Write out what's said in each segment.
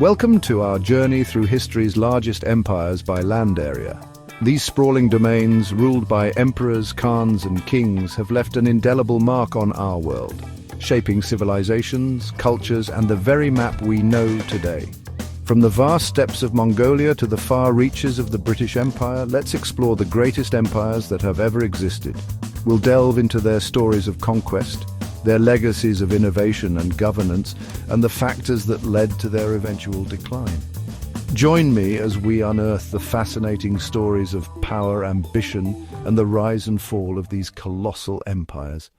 Welcome to our journey through history's largest empires by land area. These sprawling domains, ruled by emperors, khans, and kings, have left an indelible mark on our world, shaping civilizations, cultures, and the very map we know today. From the vast steppes of Mongolia to the far reaches of the British Empire, let's explore the greatest empires that have ever existed. We'll delve into their stories of conquest, their legacies of innovation and governance, and the factors that led to their eventual decline. Join me as we unearth the fascinating stories of power, ambition, and the rise and fall of these colossal empires.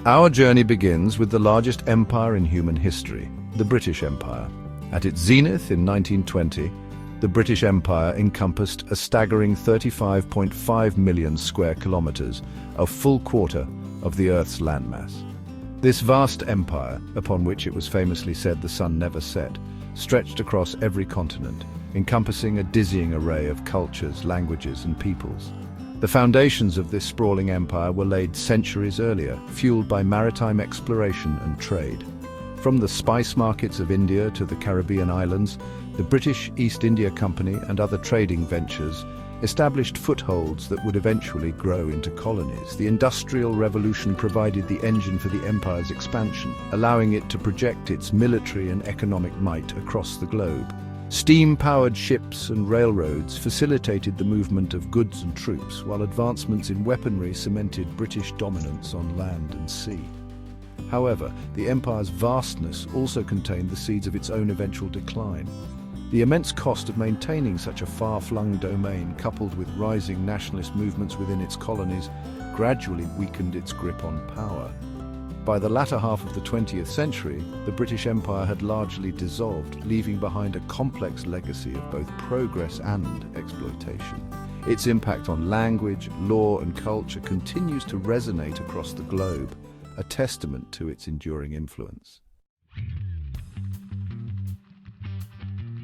Our journey begins with the largest empire in human history, the British Empire. At its zenith in 1920, the British Empire encompassed a staggering 35.5 million square kilometers, a full quarter of the Earth's landmass. This vast empire, upon which it was famously said the sun never set, stretched across every continent, encompassing a dizzying array of cultures, languages, and peoples. The foundations of this sprawling empire were laid centuries earlier, fueled by maritime exploration and trade. From the spice markets of India to the Caribbean islands, the British East India Company and other trading ventures established footholds that would eventually grow into colonies. The Industrial Revolution provided the engine for the empire's expansion, allowing it to project its military and economic might across the globe. Steam-powered ships and railroads facilitated the movement of goods and troops, while advancements in weaponry cemented British dominance on land and sea. However, the empire's vastness also contained the seeds of its own eventual decline. The immense cost of maintaining such a far-flung domain, coupled with rising nationalist movements within its colonies, gradually weakened its grip on power. By the latter half of the 20th century, the British Empire had largely dissolved, leaving behind a complex legacy of both progress and exploitation. Its impact on language, law, and culture continues to resonate across the globe, a testament to its enduring influence.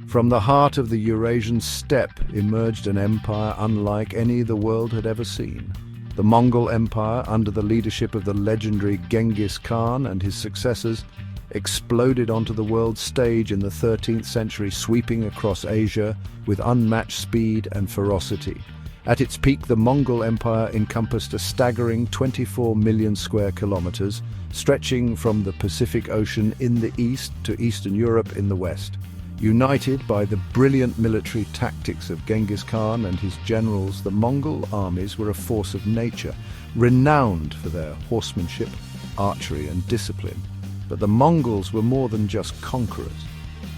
From the heart of the Eurasian steppe emerged an empire unlike any the world had ever seen. The Mongol Empire, under the leadership of the legendary Genghis Khan and his successors, exploded onto the world stage in the 13th century, sweeping across Asia with unmatched speed and ferocity. At its peak, the Mongol Empire encompassed a staggering 24 million square kilometers, stretching from the Pacific Ocean in the east to Eastern Europe in the west. United by the brilliant military tactics of Genghis Khan and his generals, the Mongol armies were a force of nature, renowned for their horsemanship, archery, and discipline. But the Mongols were more than just conquerors.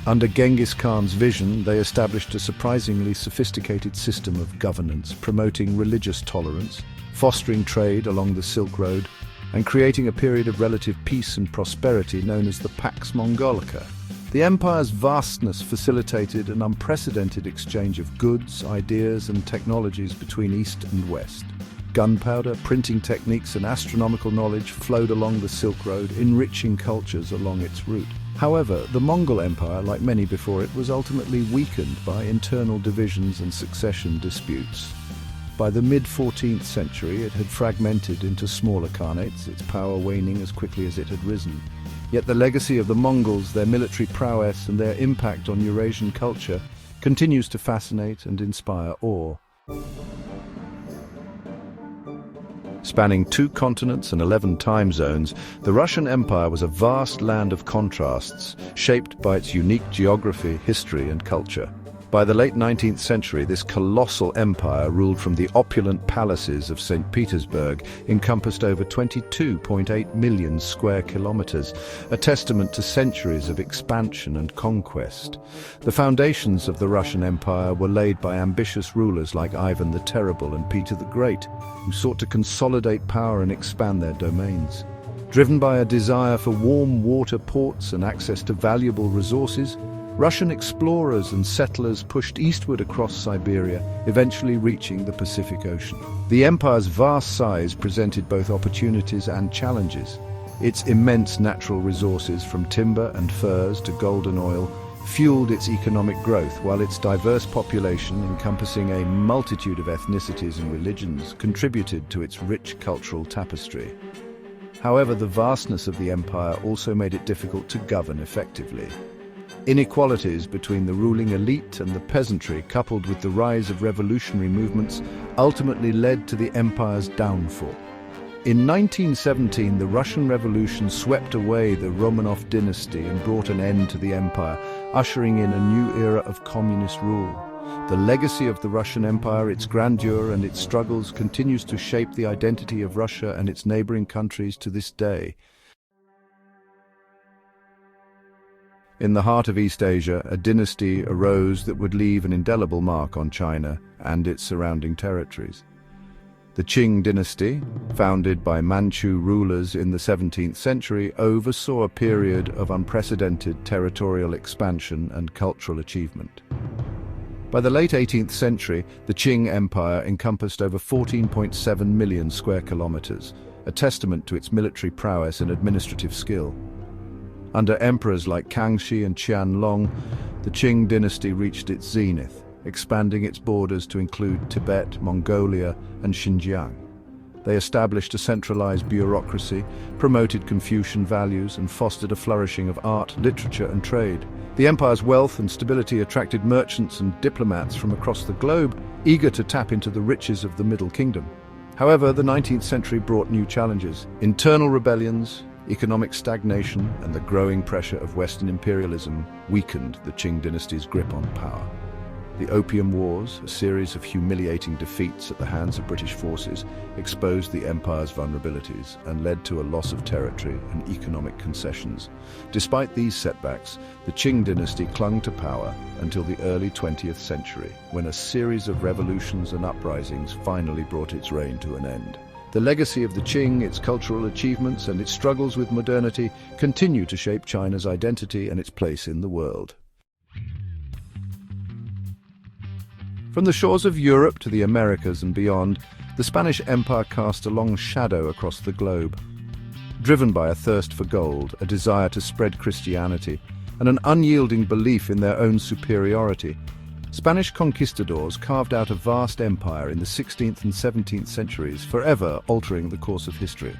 Under Genghis Khan's vision, they established a surprisingly sophisticated system of governance, promoting religious tolerance, fostering trade along the Silk Road, and creating a period of relative peace and prosperity known as the Pax Mongolica. The empire's vastness facilitated an unprecedented exchange of goods, ideas, and technologies between East and West. Gunpowder, printing techniques, and astronomical knowledge flowed along the Silk Road, enriching cultures along its route. However, the Mongol Empire, like many before it, was ultimately weakened by internal divisions and succession disputes. By the mid-14th century, it had fragmented into smaller khanates, its power waning as quickly as it had risen. Yet the legacy of the Mongols, their military prowess, and their impact on Eurasian culture continues to fascinate and inspire awe. Spanning 2 continents and 11 time zones, the Russian Empire was a vast land of contrasts, shaped by its unique geography, history, and culture. By the late 19th century, this colossal empire, ruled from the opulent palaces of St. Petersburg, encompassed over 22.8 million square kilometers, a testament to centuries of expansion and conquest. The foundations of the Russian Empire were laid by ambitious rulers like Ivan the Terrible and Peter the Great, who sought to consolidate power and expand their domains. Driven by a desire for warm water ports and access to valuable resources, Russian explorers and settlers pushed eastward across Siberia, eventually reaching the Pacific Ocean. The empire's vast size presented both opportunities and challenges. Its immense natural resources, from timber and furs to gold and oil, fueled its economic growth, while its diverse population, encompassing a multitude of ethnicities and religions, contributed to its rich cultural tapestry. However, the vastness of the empire also made it difficult to govern effectively. Inequalities between the ruling elite and the peasantry, coupled with the rise of revolutionary movements, ultimately led to the empire's downfall. In 1917, the Russian Revolution swept away the Romanov dynasty and brought an end to the empire, ushering in a new era of communist rule. The legacy of the Russian Empire, its grandeur and its struggles, continues to shape the identity of Russia and its neighboring countries to this day. In the heart of East Asia, a dynasty arose that would leave an indelible mark on China and its surrounding territories. The Qing dynasty, founded by Manchu rulers in the 17th century, oversaw a period of unprecedented territorial expansion and cultural achievement. By the late 18th century, the Qing Empire encompassed over 14.7 million square kilometers, a testament to its military prowess and administrative skill. Under emperors like Kangxi and Qianlong, the Qing dynasty reached its zenith, expanding its borders to include Tibet, Mongolia, and Xinjiang. They established a centralized bureaucracy, promoted Confucian values, and fostered a flourishing of art, literature, and trade. The empire's wealth and stability attracted merchants and diplomats from across the globe, eager to tap into the riches of the Middle Kingdom. However, the 19th century brought new challenges. Internal rebellions, economic stagnation, and the growing pressure of Western imperialism weakened the Qing dynasty's grip on power. The Opium Wars, a series of humiliating defeats at the hands of British forces, exposed the empire's vulnerabilities and led to a loss of territory and economic concessions. Despite these setbacks, the Qing dynasty clung to power until the early 20th century, when a series of revolutions and uprisings finally brought its reign to an end. The legacy of the Qing, its cultural achievements, and its struggles with modernity continue to shape China's identity and its place in the world. From the shores of Europe to the Americas and beyond, the Spanish Empire cast a long shadow across the globe. Driven by a thirst for gold, a desire to spread Christianity, and an unyielding belief in their own superiority, Spanish conquistadors carved out a vast empire in the 16th and 17th centuries, forever altering the course of history.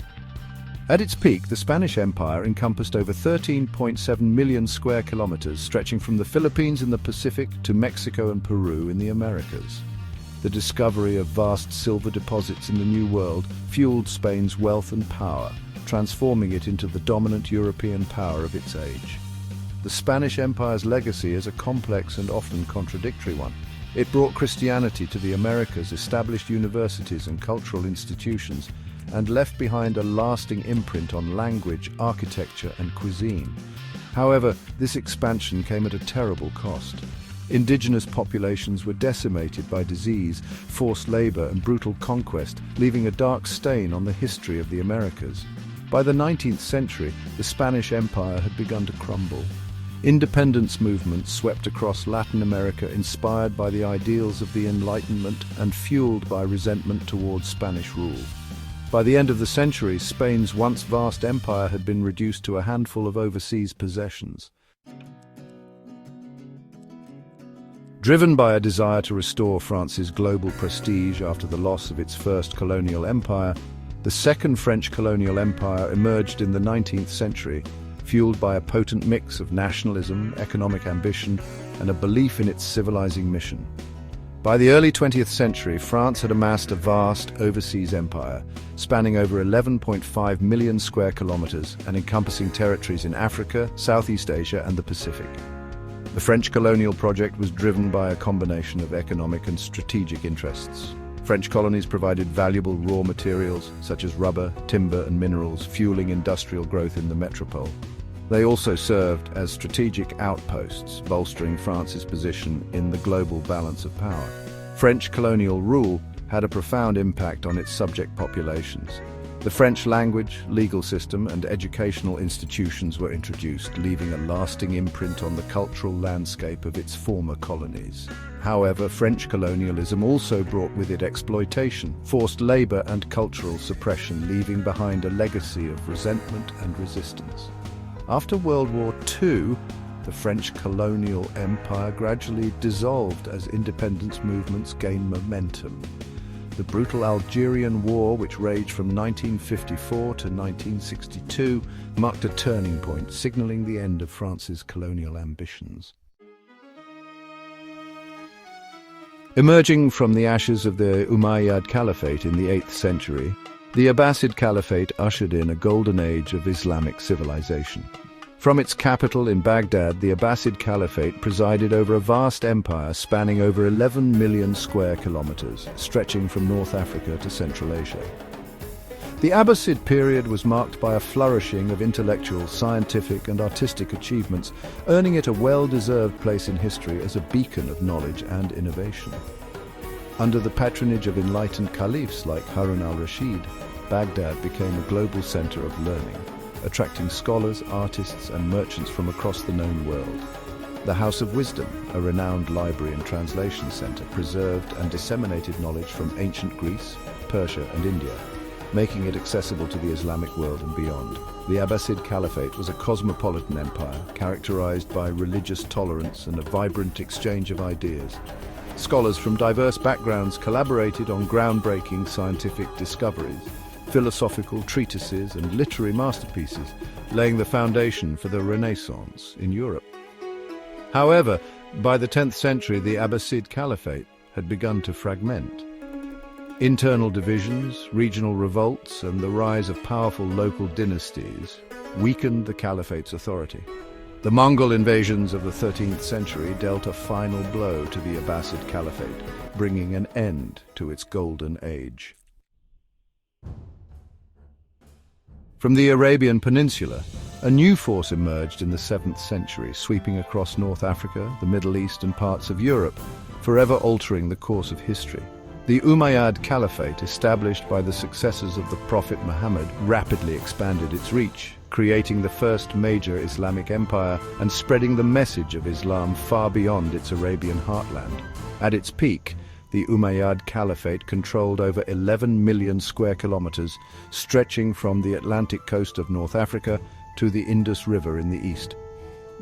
At its peak, the Spanish Empire encompassed over 13.7 million square kilometers, stretching from the Philippines in the Pacific to Mexico and Peru in the Americas. The discovery of vast silver deposits in the New World fueled Spain's wealth and power, transforming it into the dominant European power of its age. The Spanish Empire's legacy is a complex and often contradictory one. It brought Christianity to the Americas, established universities and cultural institutions, and left behind a lasting imprint on language, architecture, and cuisine. However, this expansion came at a terrible cost. Indigenous populations were decimated by disease, forced labor, and brutal conquest, leaving a dark stain on the history of the Americas. By the 19th century, the Spanish Empire had begun to crumble. Independence movements swept across Latin America, inspired by the ideals of the Enlightenment and fueled by resentment towards Spanish rule. By the end of the century, Spain's once vast empire had been reduced to a handful of overseas possessions. Driven by a desire to restore France's global prestige after the loss of its first colonial empire, the Second French Colonial Empire emerged in the 19th century, fueled by a potent mix of nationalism, economic ambition, and a belief in its civilizing mission. By the early 20th century, France had amassed a vast overseas empire, spanning over 11.5 million square kilometers and encompassing territories in Africa, Southeast Asia, and the Pacific. The French colonial project was driven by a combination of economic and strategic interests. French colonies provided valuable raw materials, such as rubber, timber, and minerals, fueling industrial growth in the metropole. They also served as strategic outposts, bolstering France's position in the global balance of power. French colonial rule had a profound impact on its subject populations. The French language, legal system, and educational institutions were introduced, leaving a lasting imprint on the cultural landscape of its former colonies. However, French colonialism also brought with it exploitation, forced labor, and cultural suppression, leaving behind a legacy of resentment and resistance. After World War II, the French colonial empire gradually dissolved as independence movements gained momentum. The brutal Algerian War, which raged from 1954 to 1962, marked a turning point, signaling the end of France's colonial ambitions. Emerging from the ashes of the Umayyad Caliphate in the 8th century, the Abbasid Caliphate ushered in a golden age of Islamic civilization. From its capital in Baghdad, the Abbasid Caliphate presided over a vast empire spanning over 11 million square kilometers, stretching from North Africa to Central Asia. The Abbasid period was marked by a flourishing of intellectual, scientific and artistic achievements, earning it a well-deserved place in history as a beacon of knowledge and innovation. Under the patronage of enlightened caliphs like Harun al-Rashid, Baghdad became a global center of learning, attracting scholars, artists and merchants from across the known world. The House of Wisdom, a renowned library and translation center, preserved and disseminated knowledge from ancient Greece, Persia and India, making it accessible to the Islamic world and beyond. The Abbasid Caliphate was a cosmopolitan empire characterized by religious tolerance and a vibrant exchange of ideas. Scholars from diverse backgrounds collaborated on groundbreaking scientific discoveries, philosophical treatises and literary masterpieces, laying the foundation for the Renaissance in Europe. However, by the 10th century, the Abbasid Caliphate had begun to fragment. Internal divisions, regional revolts, and the rise of powerful local dynasties weakened the caliphate's authority. The Mongol invasions of the 13th century dealt a final blow to the Abbasid Caliphate, bringing an end to its golden age. From the Arabian Peninsula, a new force emerged in the 7th century, sweeping across North Africa, the Middle East, and parts of Europe, forever altering the course of history. The Umayyad Caliphate, established by the successors of the Prophet Muhammad, rapidly expanded its reach, creating the first major Islamic empire and spreading the message of Islam far beyond its Arabian heartland. At its peak, the Umayyad Caliphate controlled over 11 million square kilometers, stretching from the Atlantic coast of North Africa to the Indus River in the east.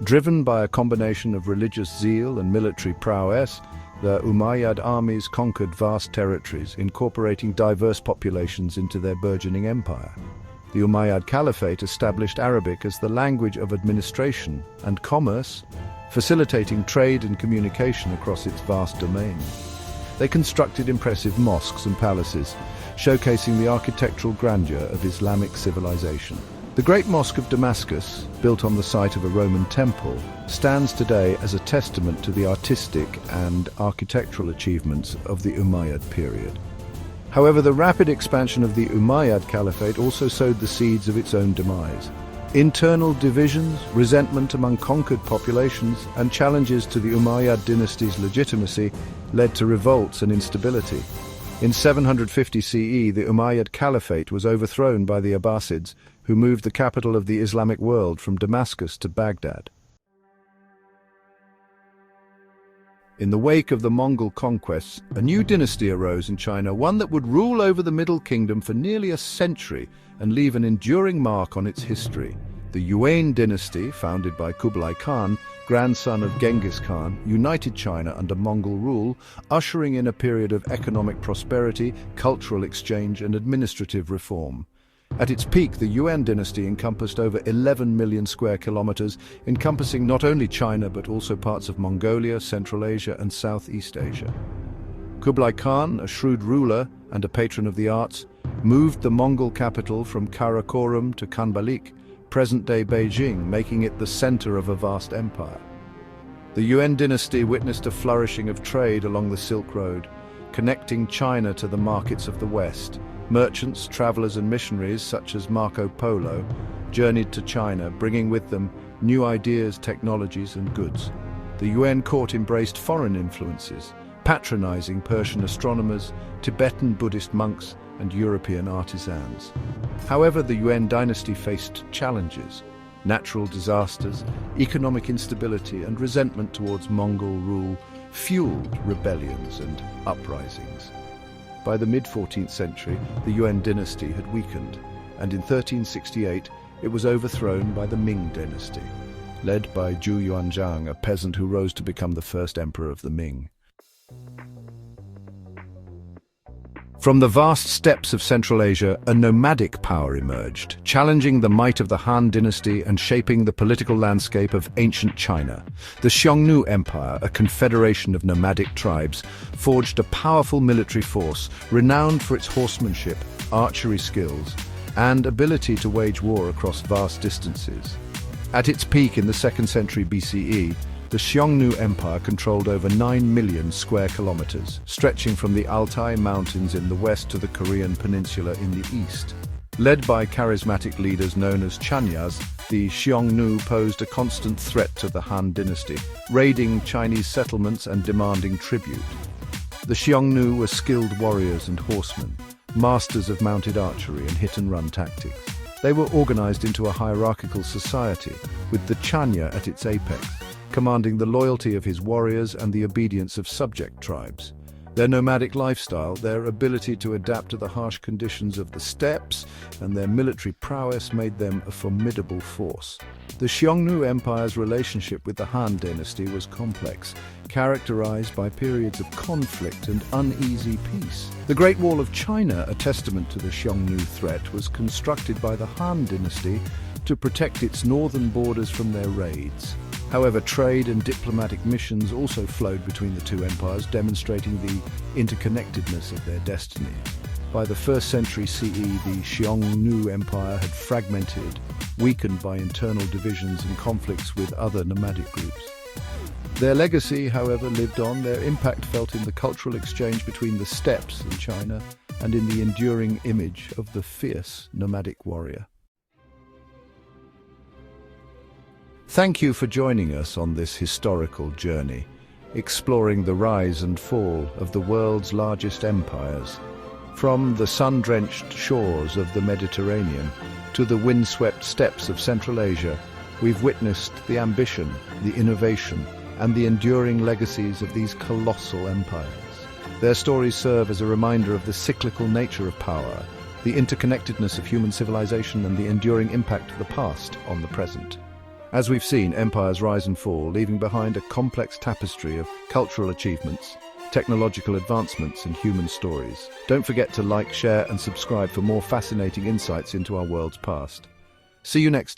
Driven by a combination of religious zeal and military prowess, the Umayyad armies conquered vast territories, incorporating diverse populations into their burgeoning empire. The Umayyad Caliphate established Arabic as the language of administration and commerce, facilitating trade and communication across its vast domain. They constructed impressive mosques and palaces, showcasing the architectural grandeur of Islamic civilization. The Great Mosque of Damascus, built on the site of a Roman temple, stands today as a testament to the artistic and architectural achievements of the Umayyad period. However, the rapid expansion of the Umayyad Caliphate also sowed the seeds of its own demise. Internal divisions, resentment among conquered populations, and challenges to the Umayyad dynasty's legitimacy led to revolts and instability. In 750 CE, the Umayyad Caliphate was overthrown by the Abbasids, who moved the capital of the Islamic world from Damascus to Baghdad. In the wake of the Mongol conquests, a new dynasty arose in China, one that would rule over the Middle Kingdom for nearly a century and leave an enduring mark on its history. The Yuan dynasty, founded by Kublai Khan, grandson of Genghis Khan, united China under Mongol rule, ushering in a period of economic prosperity, cultural exchange and administrative reform. At its peak, the Yuan dynasty encompassed over 11 million square kilometers, encompassing not only China but also parts of Mongolia, Central Asia and Southeast Asia. Kublai Khan, a shrewd ruler and a patron of the arts, moved the Mongol capital from Karakorum to Khanbalik, present-day Beijing, making it the center of a vast empire. The Yuan dynasty witnessed a flourishing of trade along the Silk Road, connecting China to the markets of the West. Merchants, travelers and missionaries such as Marco Polo journeyed to China, bringing with them new ideas, technologies and goods. The Yuan court embraced foreign influences, patronizing Persian astronomers, Tibetan Buddhist monks and European artisans. However, the Yuan dynasty faced challenges: natural disasters, economic instability and resentment towards Mongol rule fueled rebellions and uprisings. By the mid-14th century, the Yuan dynasty had weakened, and in 1368 it was overthrown by the Ming dynasty, led by Zhu Yuanzhang, a peasant who rose to become the first emperor of the Ming. From the vast steppes of Central Asia, a nomadic power emerged, challenging the might of the Han dynasty and shaping the political landscape of ancient China. The Xiang Nuu Empire, a confederation of nomadic tribes, forged a powerful military force renowned for its horsemanship, archery skills, and ability to wage war across vast distances. At its peak in the 2nd century BCE, the Xiang Nuu Empire controlled over 9 million square kilometers, stretching from the Altai Mountains in the west to the Korean peninsula in the east. Led by charismatic leaders known as Chanyas, the Xiang Nuu posed a constant threat to the Han dynasty, raiding Chinese settlements and demanding tribute. The Xiang Nuu were skilled warriors and horsemen, masters of mounted archery and hit-and-run tactics. They were organized into a hierarchical society, with the Chanya at its apex, commanding the loyalty of his warriors and the obedience of subject tribes. Their nomadic lifestyle, their ability to adapt to the harsh conditions of the steppes, and their military prowess made them a formidable force. The Xiang Nuu Empire's relationship with the Han dynasty was complex, characterized by periods of conflict and uneasy peace. The Great Wall of China, a testament to the Xiang Nuu threat, was constructed by the Han dynasty to protect its northern borders from their raids. However, trade and diplomatic missions also flowed between the two empires, demonstrating the interconnectedness of their destiny. By the 1st century CE, the Xiang Nuu Empire had fragmented, weakened by internal divisions and conflicts with other nomadic groups. Their legacy, however, lived on, their impact felt in the cultural exchange between the steppes in China and in the enduring image of the fierce nomadic warrior. Thank you for joining us on this historical journey, exploring the rise and fall of the world's largest empires. From the sun-drenched shores of the Mediterranean to the windswept steppes of Central Asia, we've witnessed the ambition, the innovation, and the enduring legacies of these colossal empires. Their stories serve as a reminder of the cyclical nature of power, the interconnectedness of human civilization, and the enduring impact of the past on the present. As we've seen, empires rise and fall, leaving behind a complex tapestry of cultural achievements, technological advancements, and human stories. Don't forget to like, share, and subscribe for more fascinating insights into our world's past. See you next time.